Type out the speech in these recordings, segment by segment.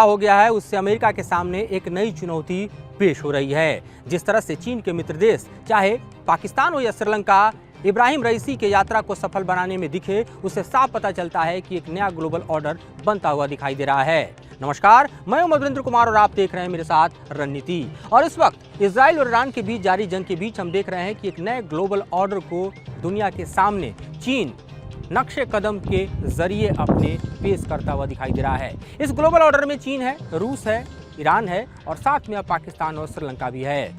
हो गया है उससे अमेरिका के सामने एक नई चुनौती पेश हो रही है। जिस तरह से चीन के मित्र देश चाहे पाकिस्तान हो या श्रीलंका इब्राहिम रईसी के यात्रा को सफल बनाने में दिखे, उससे साफ पता चलता है कि एक नया ग्लोबल ऑर्डर बनता हुआ दिखाई दे रहा है। नमस्कार, मैं हूं मधुरेंद्र कुमार और आप देख रहे हैं मेरे साथ रणनीति। और इस वक्त इजराइल और ईरान के बीच जारी जंग के बीच हम देख रहे हैं कि एक नए ग्लोबल ऑर्डर को दुनिया के सामने चीन नक्शे कदम के जरिए अपने पेश करता हुआ दिखाई दे रहा है। इस ग्लोबल ऑर्डर में चीन है, रूस है, ईरान है और साथ में अब पाकिस्तान और श्रीलंका भी है।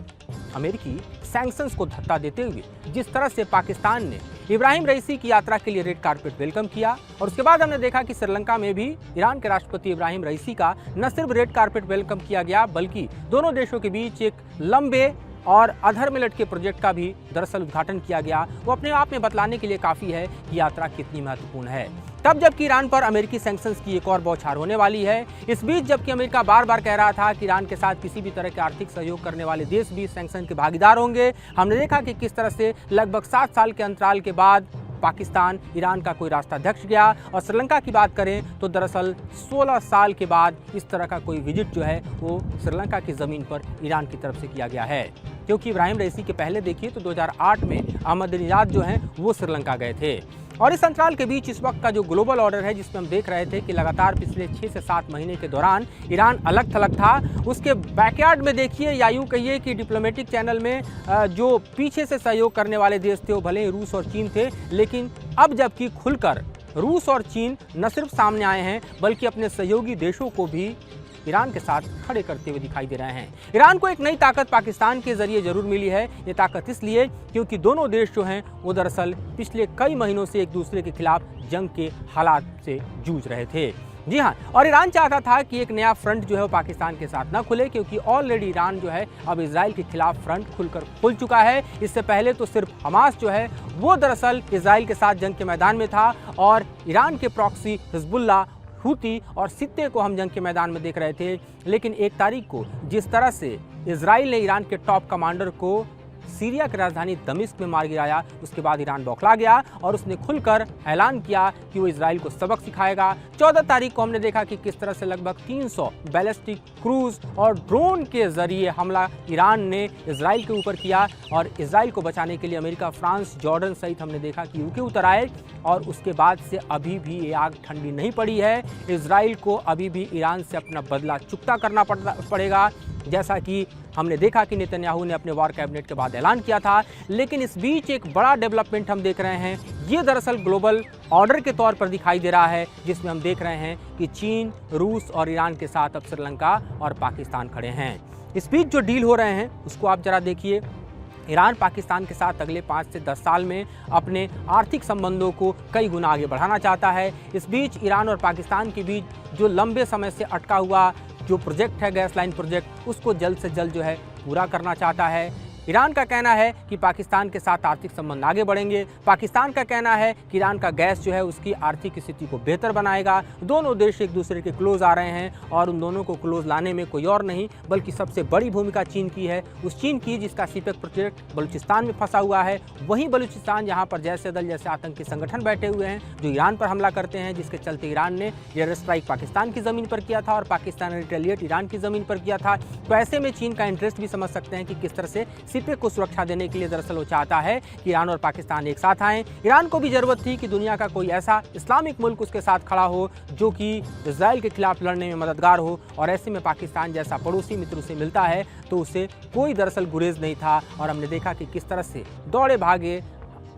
अमेरिकी सैंक्शंस को धक्का देते हुए जिस तरह से पाकिस्तान ने इब्राहिम रईसी की यात्रा के लिए रेड कारपेट वेलकम किया और उसके बाद हमने देखा कि श्रीलंका में भी ईरान के राष्ट्रपति इब्राहिम रईसी का न सिर्फ रेड कारपेट वेलकम किया गया बल्कि दोनों देशों के बीच एक लंबे और अधर में लटके प्रोजेक्ट का भी दरअसल उद्घाटन किया गया। वो अपने आप में बतलाने के लिए काफ़ी है कि यात्रा कितनी महत्वपूर्ण है। तब जबकि ईरान पर अमेरिकी सैंक्शंस की एक और बौछार होने वाली है। इस बीच जबकि अमेरिका बार बार कह रहा था कि ईरान के साथ किसी भी तरह के आर्थिक सहयोग करने वाले देश भी सैंक्शन के भागीदार होंगे, हमने देखा कि किस तरह से लगभग 7 साल के अंतराल के बाद पाकिस्तान ईरान का कोई रास्ता दक्ष गया। और श्रीलंका की बात करें तो दरअसल 16 साल के बाद इस तरह का कोई विजिट जो है वो श्रीलंका की ज़मीन पर ईरान की तरफ से किया गया है। क्योंकि इब्राहिम रईसी के पहले देखिए तो 2008 में अहमदीनेजाद जो हैं वो श्रीलंका गए थे। और इस अंतराल के बीच इस वक्त का जो ग्लोबल ऑर्डर है जिसमें हम देख रहे थे कि लगातार पिछले 6 से 7 महीने के दौरान ईरान अलग थलग था, उसके बैकयार्ड में देखिए या यूँ कहिए कि डिप्लोमेटिक चैनल में जो पीछे से सहयोग करने वाले देश थे वो भले ही रूस और चीन थे, लेकिन अब जबकि खुलकर रूस और चीन न सिर्फ सामने आए हैं बल्कि अपने सहयोगी देशों को भी ईरान के साथ खड़े करते हुए दिखाई दे रहे हैं। ईरान को एक नई ताकत पाकिस्तान के जरिए जरूर मिली है। ये ताकत इसलिए क्योंकि दोनों देश जो हैं वो दरअसल पिछले कई महीनों से एक दूसरे के खिलाफ जंग के हालात से जूझ रहे थे। जी हाँ, और ईरान चाहता था कि एक नया फ्रंट जो है वो पाकिस्तान के साथ ना खुले, क्योंकि ऑलरेडी ईरान जो है अब इजराइल के खिलाफ फ्रंट खुल चुका है। इससे पहले तो सिर्फ हमास जो है वो दरअसल इजराइल के साथ जंग के मैदान में था और ईरान के प्रॉक्सी हिजबुल्लाह, हूती और सित्ते को हम जंग के मैदान में देख रहे थे। लेकिन 1 तारीख को जिस तरह से इजराइल ने ईरान के टॉप कमांडर को सीरिया की राजधानी दमिश्क में मार गिराया, उसके बाद ईरान बौखला गया और उसने खुलकर ऐलान किया कि वो इजराइल को सबक सिखाएगा। 14 तारीख को हमने देखा कि किस तरह से लगभग 300 बैलिस्टिक क्रूज और ड्रोन के जरिए हमला ईरान ने इजराइल के ऊपर किया और इजराइल को बचाने के लिए अमेरिका, फ्रांस, जॉर्डन सहित हमने देखा कि यूके उतर आए। और उसके बाद से अभी भी ये आग ठंडी नहीं पड़ी है। इजराइल को अभी भी ईरान से अपना बदला चुकता करना पड़ेगा, जैसा कि हमने देखा कि नेतन्याहू ने अपने वॉर कैबिनेट के बाद ऐलान किया था। लेकिन इस बीच एक बड़ा डेवलपमेंट हम देख रहे हैं, ये दरअसल ग्लोबल ऑर्डर के तौर पर दिखाई दे रहा है, जिसमें हम देख रहे हैं कि चीन, रूस और ईरान के साथ अब श्रीलंका और पाकिस्तान खड़े हैं। इस बीच जो डील हो रहे हैं उसको आप जरा देखिए। ईरान पाकिस्तान के साथ अगले 5 से 10 साल में अपने आर्थिक संबंधों को कई गुना आगे बढ़ाना चाहता है। इस बीच ईरान और पाकिस्तान के बीच जो लंबे समय से अटका हुआ जो प्रोजेक्ट है, गैस लाइन प्रोजेक्ट, उसको जल्द से जल्द जो है पूरा करना चाहता है। ईरान का कहना है कि पाकिस्तान के साथ आर्थिक संबंध आगे बढ़ेंगे। पाकिस्तान का कहना है कि ईरान का गैस जो है उसकी आर्थिक स्थिति को बेहतर बनाएगा। दोनों देश एक दूसरे के क्लोज आ रहे हैं और उन दोनों को क्लोज लाने में कोई और नहीं बल्कि सबसे बड़ी भूमिका चीन की है। उस चीन की जिसका सीपेक प्रोजेक्ट बलूचिस्तान में फंसा हुआ है, वहीं बलूचिस्तान जहाँ पर जैसे दल जैसे आतंकी संगठन बैठे हुए हैं जो ईरान पर हमला करते हैं, जिसके चलते ईरान ने एयर स्ट्राइक पाकिस्तान की ज़मीन पर किया था और पाकिस्तान ने रिटेलिएट ईरान की ज़मीन पर किया था। तो ऐसे में चीन का इंटरेस्ट भी समझ सकते हैं कि किस तरह से सीपेक को सुरक्षा देने के लिए दरअसल वो चाहता है कि ईरान और पाकिस्तान एक साथ आएं। ईरान को भी जरूरत थी कि दुनिया का कोई ऐसा इस्लामिक मुल्क उसके साथ खड़ा हो जो कि इजराइल के खिलाफ लड़ने में मददगार हो, और ऐसे में पाकिस्तान जैसा पड़ोसी मित्र उसे मिलता है तो उसे कोई दरअसल गुरेज नहीं था। और हमने देखा कि किस तरह से दौड़े भागे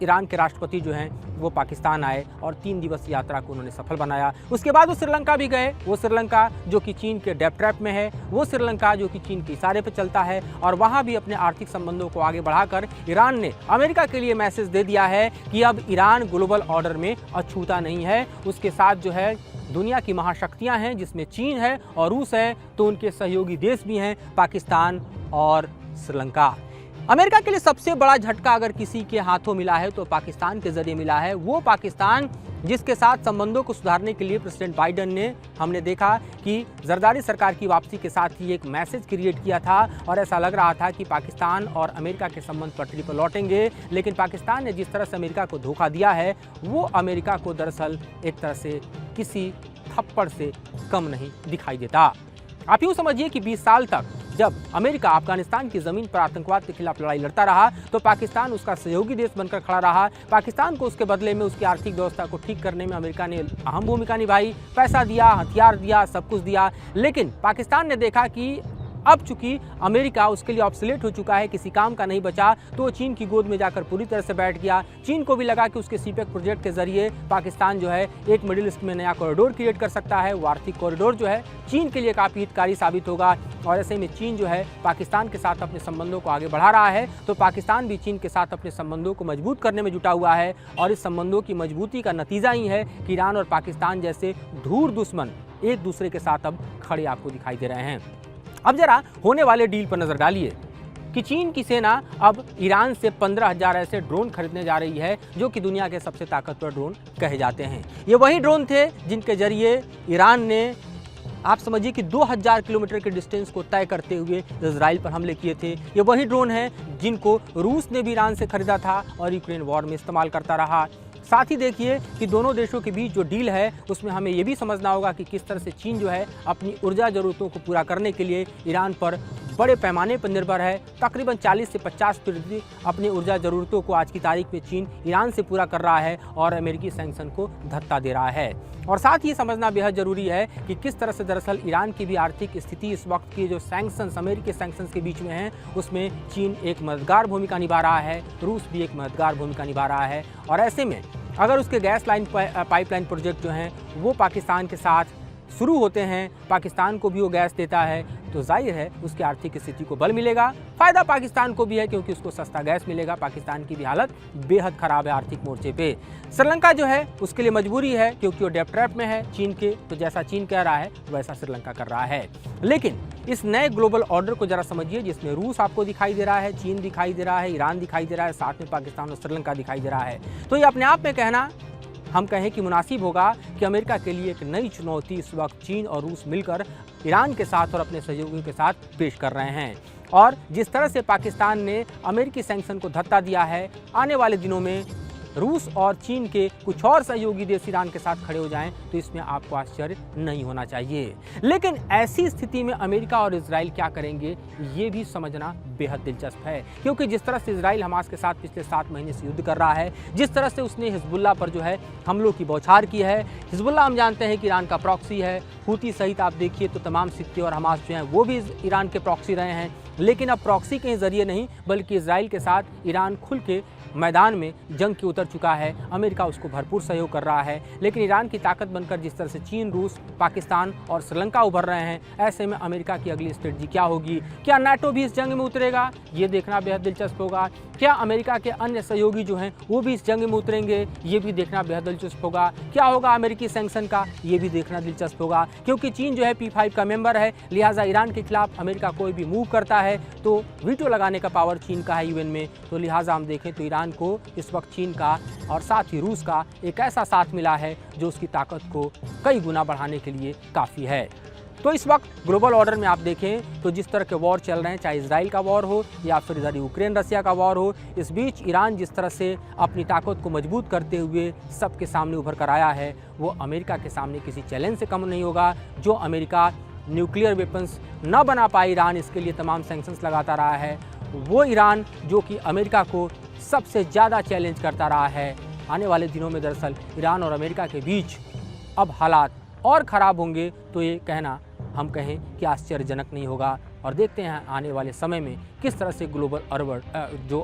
ईरान के राष्ट्रपति जो हैं वो पाकिस्तान आए और 3 दिवसीय यात्रा को उन्होंने सफल बनाया। उसके बाद वो श्रीलंका भी गए, वो श्रीलंका जो कि चीन के डेप ट्रैप में है, वो श्रीलंका जो कि चीन के इशारे पर चलता है और वहाँ भी अपने आर्थिक संबंधों को आगे बढ़ाकर ईरान ने अमेरिका के लिए मैसेज दे दिया है कि अब ईरान ग्लोबल ऑर्डर में अछूता नहीं है। उसके साथ जो है दुनिया की महाशक्तियाँ हैं जिसमें चीन है और रूस है, तो उनके सहयोगी देश भी हैं पाकिस्तान और श्रीलंका। अमेरिका के लिए सबसे बड़ा झटका अगर किसी के हाथों मिला है तो पाकिस्तान के जरिए मिला है। वो पाकिस्तान जिसके साथ संबंधों को सुधारने के लिए प्रेसिडेंट बाइडेन ने हमने देखा कि जरदारी सरकार की वापसी के साथ ही एक मैसेज क्रिएट किया था और ऐसा लग रहा था कि पाकिस्तान और अमेरिका के संबंध पटरी पर लौटेंगे। लेकिन पाकिस्तान ने जिस तरह से अमेरिका को धोखा दिया है वो अमेरिका को दरअसल एक तरह से किसी थप्पड़ से कम नहीं दिखाई देता। आप यूँ समझिए कि 20 साल तक जब अमेरिका अफगानिस्तान की ज़मीन पर आतंकवाद के खिलाफ लड़ाई लड़ता रहा तो पाकिस्तान उसका सहयोगी देश बनकर खड़ा रहा। पाकिस्तान को उसके बदले में उसकी आर्थिक व्यवस्था को ठीक करने में अमेरिका ने अहम भूमिका निभाई, पैसा दिया, हथियार दिया, सब कुछ दिया। लेकिन पाकिस्तान ने देखा कि अब चूंकि अमेरिका उसके लिए ऑब्सोलेट हो चुका है, किसी काम का नहीं बचा, तो चीन की गोद में जाकर पूरी तरह से बैठ गया। चीन को भी लगा कि उसके सीपेक प्रोजेक्ट के जरिए पाकिस्तान जो है एक मिडिल ईस्ट में नया कॉरिडोर क्रिएट कर सकता है। वो आर्थिक कॉरिडोर जो है चीन के लिए काफ़ी हितकारी साबित होगा और ऐसे में चीन जो है पाकिस्तान के साथ अपने संबंधों को आगे बढ़ा रहा है, तो पाकिस्तान भी चीन के साथ अपने संबंधों को मजबूत करने में जुटा हुआ है। और इस संबंधों की मजबूती का नतीजा ही है कि ईरान और पाकिस्तान जैसे धूर दुश्मन एक दूसरे के साथ अब खड़े आपको दिखाई दे रहे हैं। अब जरा होने वाले डील पर नजर डालिए कि चीन की सेना अब ईरान से 15,000 ऐसे ड्रोन खरीदने जा रही है जो कि दुनिया के सबसे ताकतवर ड्रोन कहे जाते हैं। ये वही ड्रोन थे जिनके जरिए ईरान ने आप समझिए कि 2000 किलोमीटर के डिस्टेंस को तय करते हुए इजराइल पर हमले किए थे। ये वही ड्रोन हैं जिनको रूस ने भी ईरान से खरीदा था और यूक्रेन वॉर में इस्तेमाल करता रहा। साथ ही देखिए कि दोनों देशों के बीच जो डील है उसमें हमें ये भी समझना होगा कि किस तरह से चीन जो है अपनी ऊर्जा ज़रूरतों को पूरा करने के लिए ईरान पर बड़े पैमाने पर निर्भर है। तकरीबन 40 से 50% अपनी ऊर्जा ज़रूरतों को आज की तारीख में चीन ईरान से पूरा कर रहा है और अमेरिकी सैंक्शन को धत्ता दे रहा है। और साथ ही समझना बेहद ज़रूरी है कि किस तरह से दरअसल ईरान की भी आर्थिक स्थिति इस वक्त की जो सैंक्शंस अमेरिकी सैंक्शंस के बीच में हैं उसमें चीन एक मददगार भूमिका निभा रहा है, रूस भी एक मददगार भूमिका निभा रहा है। और ऐसे में अगर उसके गैस लाइन पाइपलाइन प्रोजेक्ट जो हैं वो पाकिस्तान के साथ शुरू होते हैं, पाकिस्तान को भी वो गैस देता है, तो जाहिर है उसकी आर्थिक स्थिति को बल मिलेगा। फ़ायदा पाकिस्तान को भी है क्योंकि उसको सस्ता गैस मिलेगा। पाकिस्तान की भी हालत बेहद ख़राब है आर्थिक मोर्चे पे। श्रीलंका जो है उसके लिए मजबूरी है क्योंकि वो डेट ट्रैप में है चीन के, तो जैसा चीन कह रहा है वैसा श्रीलंका कर रहा है। लेकिन इस नए ग्लोबल ऑर्डर को जरा समझिए जिसमें रूस आपको दिखाई दे रहा है, चीन दिखाई दे रहा है, ईरान दिखाई दे रहा है, साथ में पाकिस्तान और श्रीलंका दिखाई दे रहा है। तो ये अपने आप में कहना हम कहें कि मुनासिब होगा कि अमेरिका के लिए एक नई चुनौती इस वक्त चीन और रूस मिलकर ईरान के साथ और अपने सहयोगियों के साथ पेश कर रहे हैं। और जिस तरह से पाकिस्तान ने अमेरिकी सैंक्शन को धत्ता दिया है, आने वाले दिनों में रूस और चीन के कुछ और सहयोगी देश ईरान के साथ खड़े हो जाएं तो इसमें आपको आश्चर्य नहीं होना चाहिए। लेकिन ऐसी स्थिति में अमेरिका और इजराइल क्या करेंगे ये भी समझना बेहद दिलचस्प है, क्योंकि जिस तरह से इजराइल हमास के साथ पिछले 7 महीने से युद्ध कर रहा है, जिस तरह से उसने हिजबुल्लाह पर जो है हमलों की बौछार की है। हिजबुल्लाह हम जानते हैं कि ईरान का प्रॉक्सी है, हूती सहित आप देखिए तो तमाम सिक्के और हमास जो हैं वो भी ईरान के प्रॉक्सी रहे हैं। लेकिन अब प्रॉक्सी के जरिए नहीं बल्कि इजराइल के साथ ईरान खुल के मैदान में जंग के उतर चुका है। अमेरिका उसको भरपूर सहयोग कर रहा है। लेकिन ईरान की ताकत बनकर जिस तरह से चीन, रूस, पाकिस्तान और श्रीलंका उभर रहे हैं, ऐसे में अमेरिका की अगली स्ट्रेटजी क्या होगी? क्या नाटो भी इस जंग में उतरेगा? ये देखना बेहद दिलचस्प होगा। क्या अमेरिका के अन्य सहयोगी जो हैं वो भी इस जंग में उतरेंगे? ये भी देखना बेहद दिलचस्प होगा। क्या होगा अमेरिकी सैंक्शन का? ये भी देखना दिलचस्प होगा, क्योंकि चीन जो है P5 का मेंबर है, लिहाजा ईरान के खिलाफ अमेरिका कोई भी मूव करता है तो वीटो लगाने का पावर चीन का है यूएन में। तो लिहाजा हम देखें तो ईरान को इस वक्त चीन का और साथ ही रूस का एक ऐसा साथ मिला है जो उसकी ताकत को कई गुना बढ़ाने के लिए काफ़ी है। तो इस वक्त ग्लोबल ऑर्डर में आप देखें तो जिस तरह के वॉर चल रहे हैं, चाहे इजराइल का वॉर हो या फिर इधर यूक्रेन रसिया का वॉर हो, इस बीच ईरान जिस तरह से अपनी ताकत को मजबूत करते हुए सबके सामने उभर कर आया है, वो अमेरिका के सामने किसी चैलेंज से कम नहीं होगा। जो अमेरिका न्यूक्लियर वेपन्स न बना पाए ईरान, इसके लिए तमाम सैंक्शंस लगाता रहा है, वो ईरान जो कि अमेरिका को सबसे ज़्यादा चैलेंज करता रहा है, आने वाले दिनों में दरअसल ईरान और अमेरिका के बीच अब हालात और ख़राब होंगे तो ये कहना हम कहें कि आश्चर्यजनक नहीं होगा। और देखते हैं आने वाले समय में किस तरह से ग्लोबल ऑर्डर जो